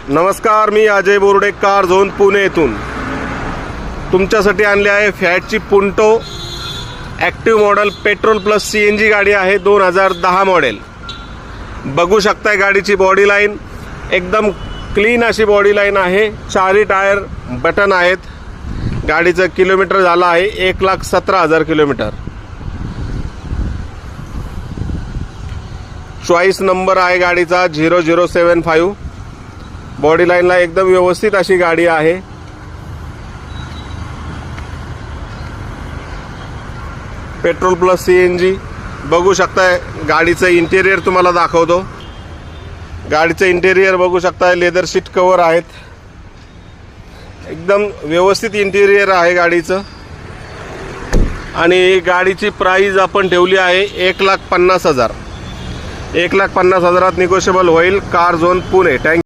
नमस्कार, मी Ajay Borde, car zone Pune येथून तुमच्यासाठी आणले आहे फॅटची Punto active model petrol plus CNG गाडी आहे. 2010 मॉडेल. बघू शकताय गाडीची बॉडी लाईन एकदम क्लीन अशी बॉडी लाईन आहे. चारही टायर बटन आहेत. गाडीचं किलोमीटर झालं आहे 1,17,000 किलोमीटर. चॉईस नंबर आहे गाडीचा 0075. बॉडी लाईनला एकदम व्यवस्थित अशी गाडी आहे. Petrol plus CNG. बघू शकताय गाडीचं इंटेरियर तुम्हाला दाखवतो. गाडीचं इंटेरियर बघू शकताय. लेदर सीट कव्हर आहेत. एकदम व्यवस्थित इंटेरियर आहे गाडीचं. आणि गाडीची प्राइस आपण ठेवली आहे 1,50,000. 1,50,000 निगोशिएबल होईल. Car zone Pune. थँक्यू.